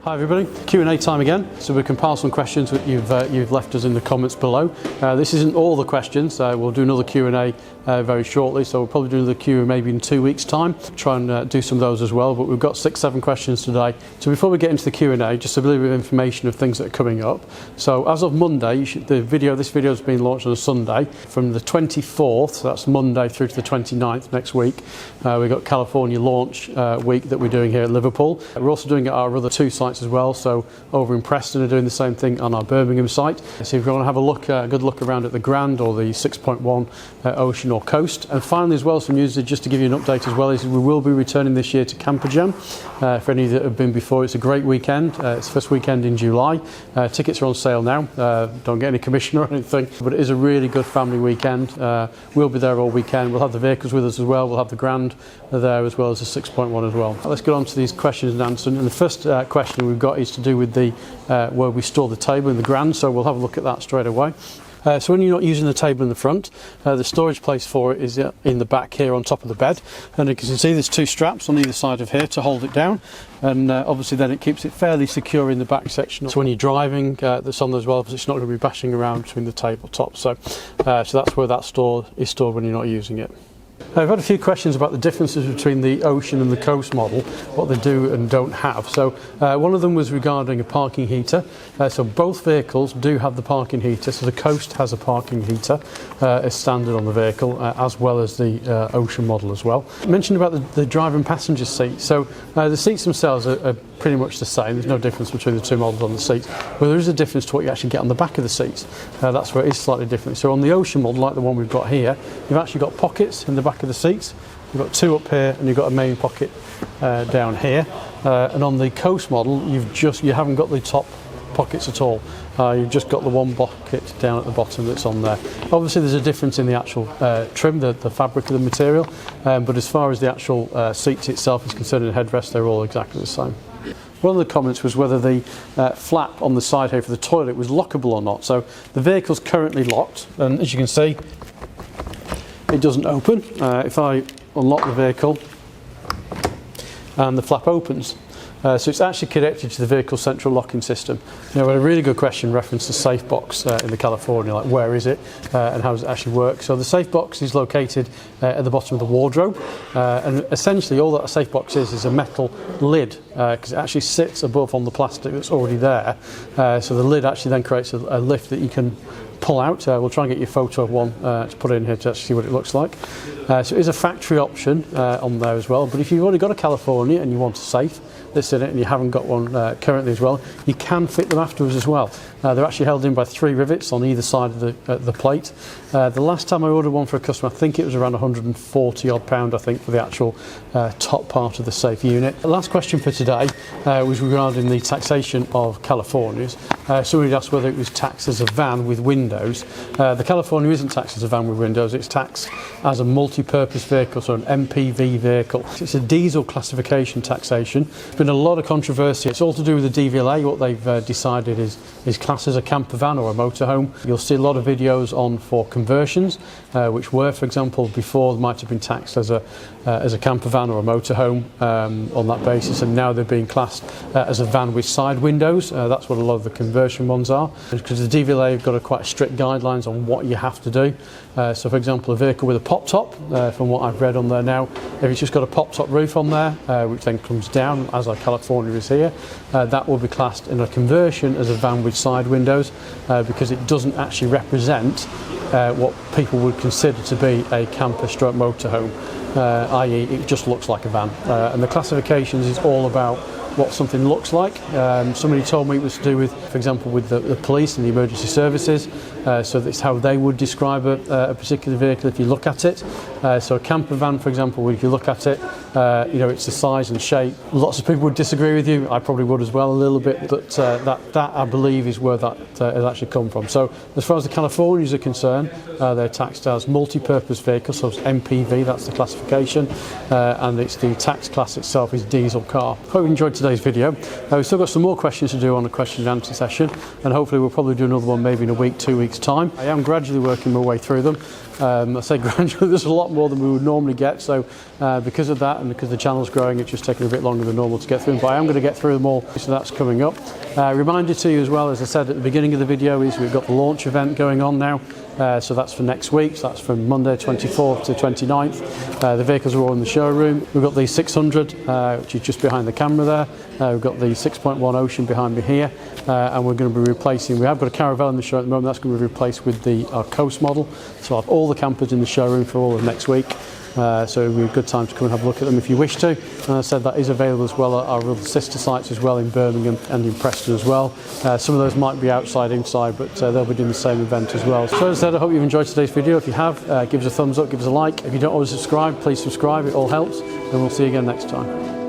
Hi everybody, Q&A time again. So we compile some questions that you've left us in the comments below. This isn't all the questions, we'll do another Q&A very shortly, so we'll probably do another Q&A maybe in 2 weeks time. Try and do some of those as well, but we've got 6-7 questions today. So before we get into the Q&A, just a little bit of information of things that are coming up. So as of Monday, this video has been launched on a Sunday. From the 24th, so that's Monday, through to the 29th next week, we've got California launch week that we're doing here at Liverpool. We're also doing it at our other 2 sites as well, so over in Preston are doing the same thing on our Birmingham site. So if you want to have a good look around at the Grand or the 6.1 Ocean or Coast. And finally as well, some news just to give you an update as well, is we will be returning this year to Camper Jam. For any that have been before, it's a great weekend. It's the first weekend in July. Tickets are on sale now. Don't get any commission or anything, but it is a really good family weekend. We'll be there all weekend. We'll have the vehicles with us as well. We'll have the Grand there as well as the 6.1 as well. Let's get on to these questions and answers. And the first question we've got is to do with the where we store the table in the Grand, so we'll have a look at that straight away. So when you're not using the table in the front, the storage place for it is in the back here on top of the bed, and you can see there's 2 straps on either side of here to hold it down, and obviously then it keeps it fairly secure in the back section. So when you're driving, that's on there as well, because it's not going to be bashing around between the tabletops. So that's where that is stored when you're not using it. I've had a few questions about the differences between the Ocean and the Coast model, what they do and don't have. So one of them was regarding a parking heater. So both vehicles do have the parking heater. So the Coast has a parking heater as standard on the vehicle, as well as the Ocean model as well. I mentioned about the driver and passenger seat. So the seats themselves are pretty much the same. There's no difference between the 2 models on the seats, but there is a difference to what you actually get on the back of the seats. That's where it is slightly different. So on the Ocean model, like the one we've got here, you've actually got pockets in the back of the seats. You've got 2 up here, and you've got a main pocket down here. And on the Coast model, you haven't got the top pockets at all. You've just got the 1 pocket down at the bottom that's on there. Obviously there's a difference in the actual trim, the fabric of the material, but as far as the actual seat itself is concerned and headrest, they're all exactly the same. One of the comments was whether the flap on the side here for the toilet was lockable or not. So the vehicle's currently locked, and as you can see, it doesn't open. If I unlock the vehicle, and the flap opens. So it's actually connected to the vehicle's central locking system. Now, we had a really good question reference to safe box in the California, like where is it and how does it actually work? So the safe box is located at the bottom of the wardrobe, and essentially all that a safe box is a metal lid, because it actually sits above on the plastic that's already there. So the lid actually then creates a lift that you can pull out. We'll try and get you a photo of one to put in here to actually see what it looks like. So it is a factory option on there as well, but if you've already got a California and you want a safe that's in it and you haven't got one currently as well, you can fit them afterwards as well. They're actually held in by 3 rivets on either side of the plate. The last time I ordered one for a customer, I think it was around £140 odd, I think, for the actual top part of the safe unit. The last question for today was regarding the taxation of Californias. Somebody asked whether it was taxed as a van with windows. The California isn't taxed as a van with windows, it's taxed as a multi-purpose vehicle, so an MPV vehicle. It's a diesel classification taxation. There's been a lot of controversy. It's all to do with the DVLA. What they've decided is classed as a camper van or a motorhome. You'll see a lot of videos on for conversions, which were, for example, before might have been taxed as a camper van or a motorhome on that basis, and now they're being classed as a van with side windows. That's what a lot of the conversion ones are, because the DVLA have got quite strict guidelines on what you have to do. So for example, a vehicle with a pop top, from what I've read on there now, if it's just got a pop top roof on there, which then comes down as our California is here, that will be classed in a conversion as a van with side windows, because it doesn't actually represent what people would consider to be a camper stroke motorhome, i.e. it just looks like a van. And the classifications is all about what something looks like. Somebody told me it was to do with, for example, with the police and the emergency services, so that's how they would describe a particular vehicle if you look at it. So a camper van, for example, if you look at it, it's the size and shape. Lots of people would disagree with you. I probably would as well a little bit, but that I believe is where that has actually come from. So as far as the Californias are concerned, they're taxed as multi-purpose vehicles, so it's MPV, that's the classification, and it's the tax class itself is diesel car. Hope you enjoyed today's video. We've still got some more questions to do on a question and answer session, and hopefully we'll probably do another one maybe in a week, 2 weeks time. I am gradually working my way through them. I say gradually, there's a lot more than we would normally get, so because of that and because the channel's growing, it's just taking a bit longer than normal to get through them, but I am going to get through them all, so that's coming up. Reminder to you as well, as I said at the beginning of the video, is we've got the launch event going on now. So that's for next week, so that's from Monday 24th to 29th. The vehicles are all in the showroom. We've got the 600, which is just behind the camera there. We've got the 6.1 Ocean behind me here, and we're going to be replacing, we have got a Caravelle in the show at the moment, that's going to be replaced with our Coast model. So I'll have all the campers in the showroom for all of next week. So it'll be a good time to come and have a look at them if you wish to. And I said that is available as well at our other sister sites as well in Birmingham and in Preston as well. Some of those might be outside, inside, but they'll be doing the same event as well. So as I said, I hope you've enjoyed today's video. If you have, give us a thumbs up, give us a like. If you don't always subscribe, please subscribe, it all helps. And we'll see you again next time.